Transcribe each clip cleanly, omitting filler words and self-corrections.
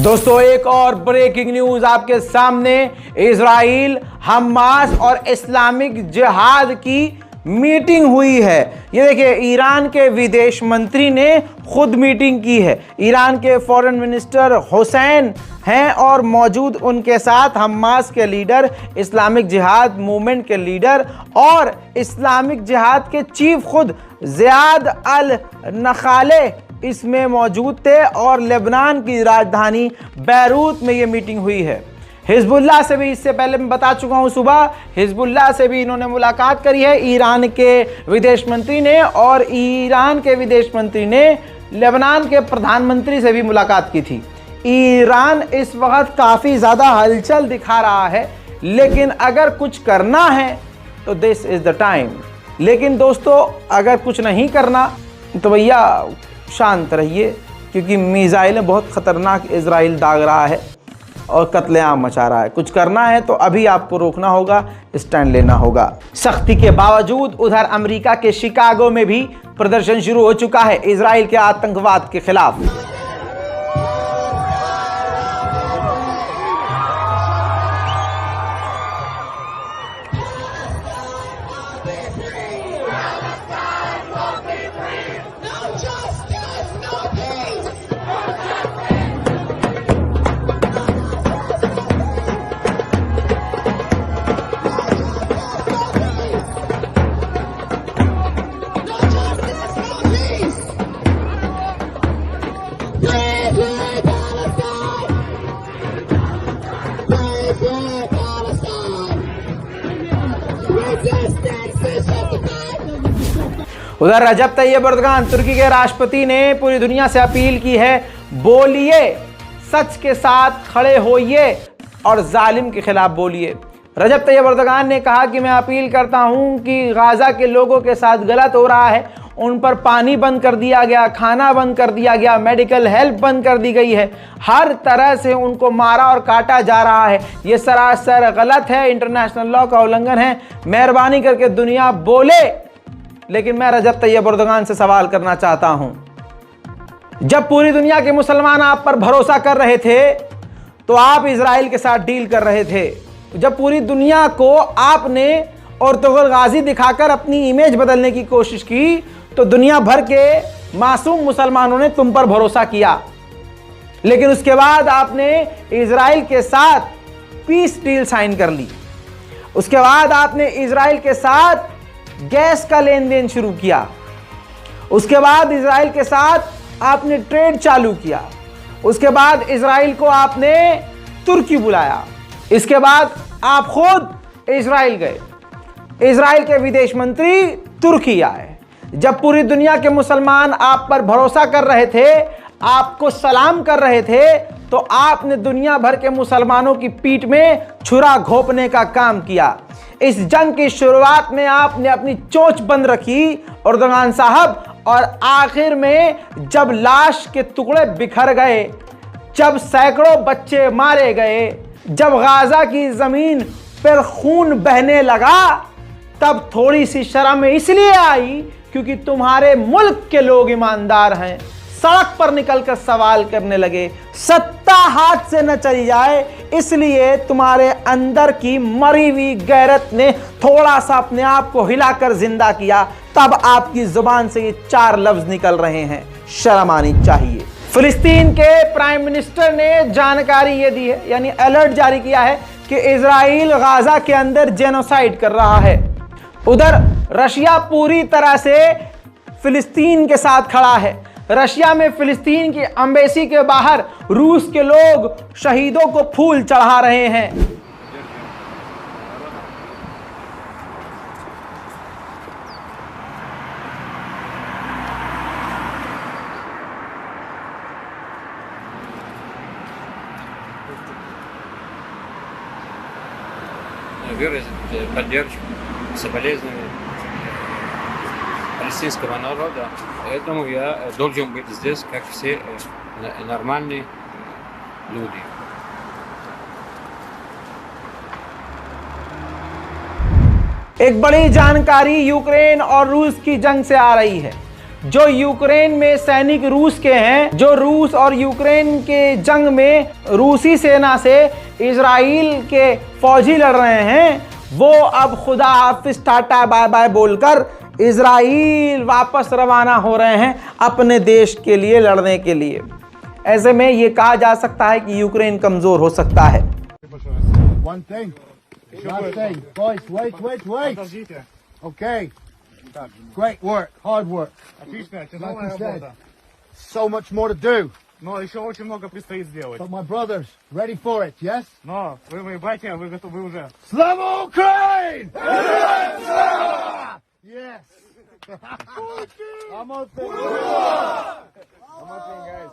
दोस्तों एक और ब्रेकिंग न्यूज आपके सामने। इजराइल, हमास और इस्लामिक जिहाद की मीटिंग हुई है। ये देखिए, ईरान के विदेश मंत्री ने खुद मीटिंग की है। ईरान के फॉरेन मिनिस्टर हुसैन हैं और मौजूद उनके साथ हमास के लीडर, इस्लामिक जिहाद मूवमेंट के लीडर और इस्लामिक जिहाद के चीफ खुद ज़ियाद अल नखाले इसमें मौजूद थे और लेबनान की राजधानी बैरूत में ये मीटिंग हुई है। हिजबुल्लाह से भी, इससे पहले मैं बता चुका हूं सुबह, हिजबुल्लाह से भी इन्होंने मुलाकात करी है ईरान के विदेश मंत्री ने, और ईरान के विदेश मंत्री ने लेबनान के प्रधानमंत्री से भी मुलाकात की थी। ईरान इस वक्त काफ़ी ज़्यादा हलचल दिखा रहा है, लेकिन अगर कुछ करना है तो दिस इज़ द टाइम। लेकिन दोस्तों अगर कुछ नहीं करना तो भैया शांत रहिए, क्योंकि मिसाइलें बहुत ख़तरनाक इजराइल दाग रहा है और कत्लेआम मचा रहा है। कुछ करना है तो अभी आपको रोकना होगा, स्टैंड लेना होगा। सख्ती के बावजूद उधर अमेरिका के शिकागो में भी प्रदर्शन शुरू हो चुका है इजराइल के आतंकवाद के खिलाफ। उधर रजब तैयब एर्दोगान, तुर्की के राष्ट्रपति ने पूरी दुनिया से अपील की है, बोलिए, सच के साथ खड़े होइए और जालिम के खिलाफ बोलिए। रजब तैयब एर्दोगान ने कहा कि मैं अपील करता हूं कि गाजा के लोगों के साथ गलत हो रहा है, उन पर पानी बंद कर दिया गया, खाना बंद कर दिया गया, मेडिकल हेल्प बंद कर दी गई है, हर तरह से उनको मारा और काटा जा रहा है। ये सरासर गलत है, इंटरनेशनल लॉ का उल्लंघन है। मेहरबानी करके दुनिया बोले। लेकिन मैं रजब तैयब एर्दोगान से सवाल करना चाहता हूं, जब पूरी दुनिया के मुसलमान आप पर भरोसा कर रहे थे तो आप इजराइल के साथ डील कर रहे थे। जब पूरी दुनिया को आपने अर्तुगरुल गाजी दिखाकर अपनी इमेज बदलने की कोशिश की तो दुनिया भर के मासूम मुसलमानों ने तुम पर भरोसा किया। लेकिन उसके बाद आपने इजराइल के साथ पीस डील साइन कर ली। उसके बाद आपने इजराइल के साथ गैस का लेन देन शुरू किया। उसके बाद इजराइल के साथ आपने ट्रेड चालू किया। उसके बाद इजराइल को आपने तुर्की बुलाया। इसके बाद आप खुद इजराइल गए। इजराइल के विदेश मंत्री तुर्की आए। जब पूरी दुनिया के मुसलमान आप पर भरोसा कर रहे थे, आपको सलाम कर रहे थे, तो आपने दुनिया भर के मुसलमानों की पीठ में छुरा घोंपने का काम किया। इस जंग की शुरुआत में आपने अपनी चोंच बंद रखी एर्दोगान साहब, और आखिर में जब लाश के टुकड़े बिखर गए, जब सैकड़ों बच्चे मारे गए, जब गाजा की जमीन पर खून बहने लगा, तब थोड़ी सी शर्म इसलिए आई क्योंकि तुम्हारे मुल्क के लोग ईमानदार हैं। सड़क पर निकलकर सवाल करने लगे। सत्ता हाथ से न चली जाए, इसलिए तुम्हारे अंदर की मरी हुई गैरत ने थोड़ा सा अपने आप को हिलाकर जिंदा किया। तब आपकी जुबान से ये 4 लफ्ज निकल रहे हैं, शर्म आनी चाहिए। फिलिस्तीन के प्राइम मिनिस्टर ने जानकारी ये दी है, यानी अलर्ट जारी किया है कि इजराइल गाजा के अंदर जेनोसाइड कर रहा है। उधर रशिया पूरी तरह से फिलिस्तीन के साथ खड़ा है। रशिया में फिलिस्तीन की एम्बेसी के बाहर रूस के लोग शहीदों को फूल चढ़ा रहे हैं। Выразить поддержку, соболезнования палестинского народа. Поэтому я должен быть здесь, как все нормальные люди. एक बड़ी जानकारी यूक्रेन और रूस की जंग से आ रही है। जो यूक्रेन में सैनिक रूस के हैं, जो रूस और यूक्रेन के जंग में रूसी सेना से इजराइल के फौजी लड़ रहे हैं, वो अब खुदा हाफिज टाटा बाय बाय बोलकर इजराइल वापस रवाना हो रहे हैं अपने देश के लिए लड़ने के लिए। ऐसे में ये कहा जा सकता है कि यूक्रेन कमजोर हो सकता है। One thing. Last thing. Boys, wait. Okay. Great work. Hard work. Отлично, Like тяжелая you said, работа. so much more to do. Но еще очень много предстоит сделать. But my brothers, ready for it, yes? Но вы, мои братья, вы готовы уже. Slava Ukraine! Yes! I'm on guys.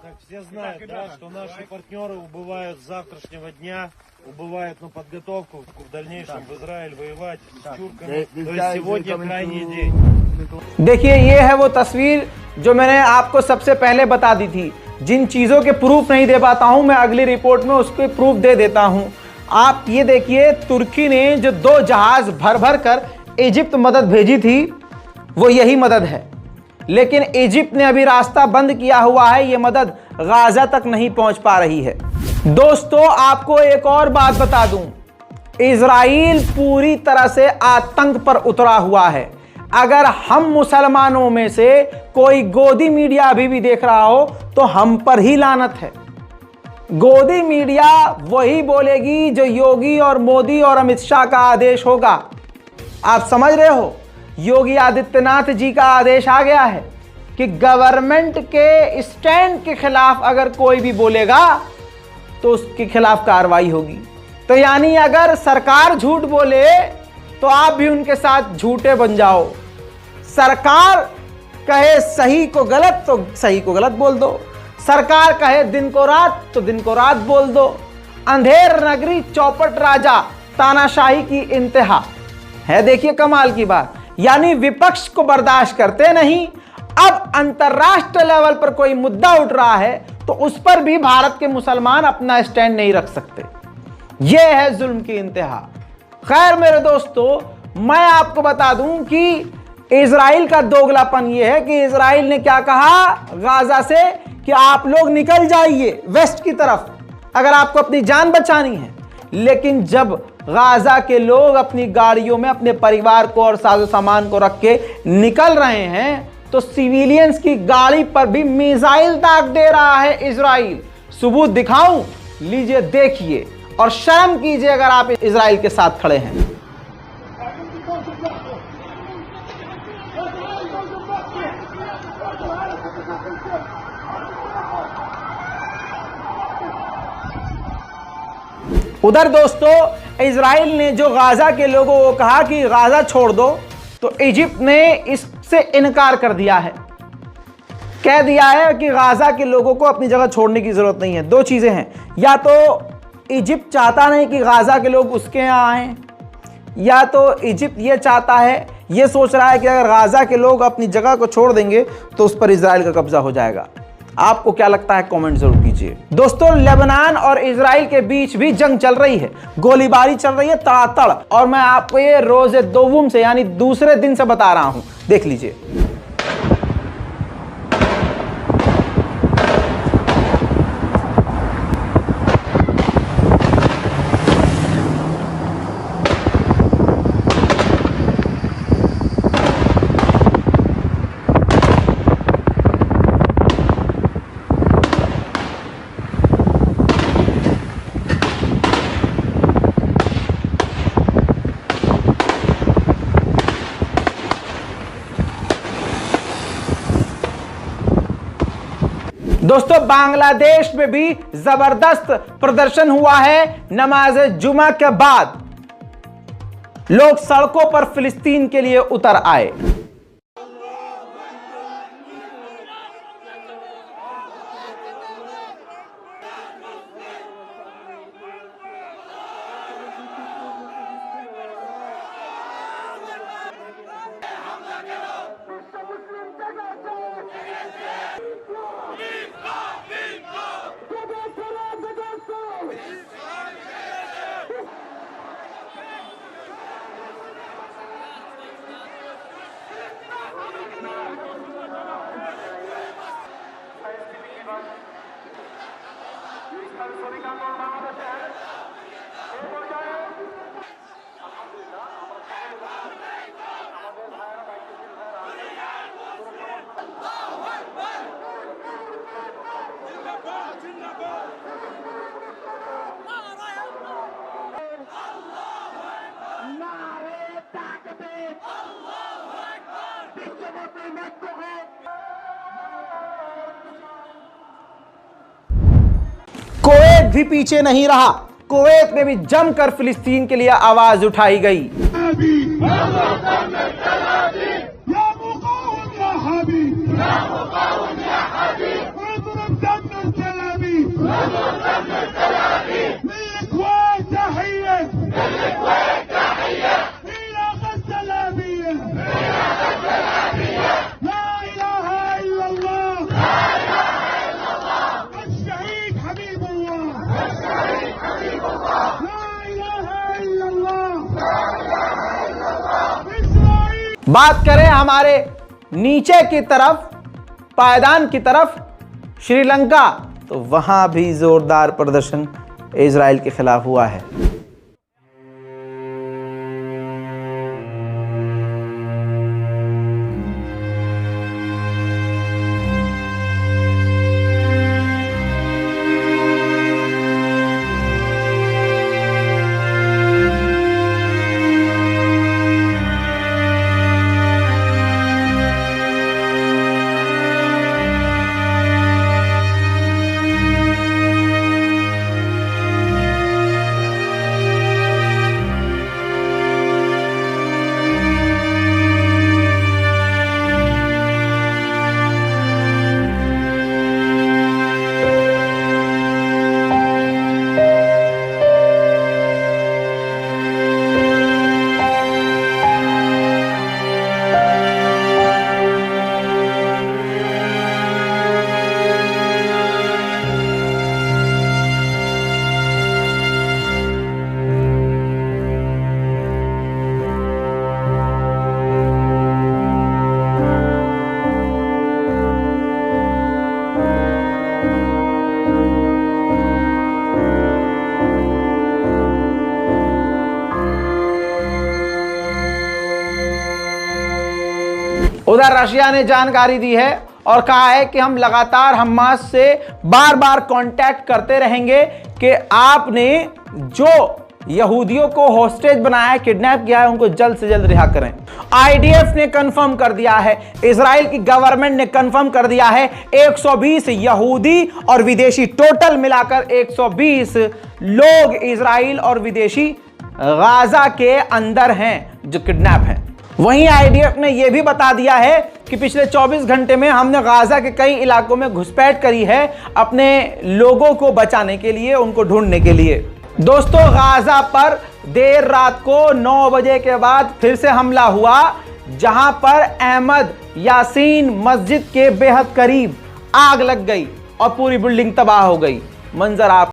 Так, все знают, да, что наши партнеры убывают с завтрашнего дня, убывают на подготовку в дальнейшем в Израиль воевать с тюрками. То есть сегодня крайний день. देखिए, ये है वो तस्वीर जो मैंने आपको सबसे पहले बता दी थी। जिन चीज़ों के प्रूफ नहीं दे पाता हूं, मैं अगली रिपोर्ट में उसके प्रूफ दे देता हूं। आप ये देखिए, तुर्की ने जो 2 जहाज भर भर कर इजिप्त मदद भेजी थी, वो यही मदद है। लेकिन इजिप्ट ने अभी रास्ता बंद किया हुआ है, ये मदद गाजा तक नहीं पहुंच पा रही है। दोस्तों, आपको एक और बात बता दूं, इजराइल पूरी तरह से आतंक पर उतरा हुआ है। अगर हम मुसलमानों में से कोई गोदी मीडिया अभी भी देख रहा हो तो हम पर ही लानत है। गोदी मीडिया वही बोलेगी जो योगी और मोदी और अमित शाह का आदेश होगा। आप समझ रहे हो, योगी आदित्यनाथ जी का आदेश आ गया है कि गवर्नमेंट के स्टैंड के खिलाफ अगर कोई भी बोलेगा तो उसके खिलाफ कार्रवाई होगी। तो यानी अगर सरकार झूठ बोले तो आप भी उनके साथ झूठे बन जाओ। सरकार कहे सही को गलत तो सही को गलत बोल दो, सरकार कहे दिन को रात तो दिन को रात बोल दो। अंधेर नगरी चौपट राजा, तानाशाही की इंतहा है। देखिए कमाल की बात, यानी विपक्ष को बर्दाश्त करते नहीं। अब अंतरराष्ट्रीय लेवल पर कोई मुद्दा उठ रहा है तो उस पर भी भारत के मुसलमान अपना स्टैंड नहीं रख सकते। यह है जुल्म की इंतहा। खैर मेरे दोस्तों, मैं आपको बता दूं कि इजराइल का दोगलापन यह है कि इजराइल ने क्या कहा गाजा से कि आप लोग निकल जाइए वेस्ट की तरफ अगर आपको अपनी जान बचानी है। लेकिन जब गाजा के लोग अपनी गाड़ियों में अपने परिवार को और साजो सामान को रख के निकल रहे हैं तो सिविलियंस की गाड़ी पर भी मिसाइल दाग दे रहा है इजराइल। सबूत दिखाऊं? लीजिए देखिए और शर्म कीजिए अगर आप इजराइल के साथ खड़े हैं। उधर दोस्तों, इजराइल ने जो गाजा के लोगों को कहा कि गाजा छोड़ दो, तो इजिप्ट ने इससे इनकार कर दिया है। कह दिया है कि गाजा के लोगों को अपनी जगह छोड़ने की जरूरत नहीं है। 2 चीजें हैं, या तो इजिप्ट चाहता नहीं कि गाजा के लोग उसके यहाँ आए, या तो इजिप्ट ये चाहता है, ये सोच रहा है कि अगर गाजा के लोग अपनी जगह को छोड़ देंगे तो उस पर इजराइल का कब्जा हो जाएगा। आपको क्या लगता है कमेंट जरूर कीजिए। दोस्तों, लेबनान और इजराइल के बीच भी जंग चल रही है, गोलीबारी चल रही है तड़ातड़, और मैं आपको ये रोजे दोवुम से यानी दूसरे दिन से बता रहा हूं। देख लीजिए। दोस्तों, बांग्लादेश में भी जबरदस्त प्रदर्शन हुआ है। नमाज जुमा के बाद लोग सड़कों पर फिलिस्तीन के लिए उतर आए। कुवैत भी पीछे नहीं रहा, कुवैत में भी जमकर फिलिस्तीन के लिए आवाज उठाई गई। बात करें हमारे नीचे की तरफ, पायदान की तरफ, श्रीलंका, तो वहां भी जोरदार प्रदर्शन इजराइल के खिलाफ हुआ है। उधर रशिया ने जानकारी दी है और कहा है कि हम लगातार हमास से बार बार कांटेक्ट करते रहेंगे कि आपने जो यहूदियों को हॉस्टेज बनाया है, किडनैप किया है, उनको जल्द से जल्द रिहा करें। आईडीएफ ने कंफर्म कर दिया है, इजराइल की गवर्नमेंट ने कंफर्म कर दिया है, 120 यहूदी और विदेशी, टोटल मिलाकर 120 लोग इजराइल और विदेशी गाजा के अंदर हैं जो किडनैप हैं। वहीं आईडीएफ ने यह भी बता दिया है कि पिछले 24 घंटे में हमने गाजा के कई इलाकों में घुसपैठ करी है अपने लोगों को बचाने के लिए, उनको ढूंढने के लिए। दोस्तों, गाजा पर देर रात को 9 बजे के बाद फिर से हमला हुआ, जहां पर अहमद यासीन मस्जिद के बेहद करीब आग लग गई और पूरी बिल्डिंग तबाह हो गई। मंजर आप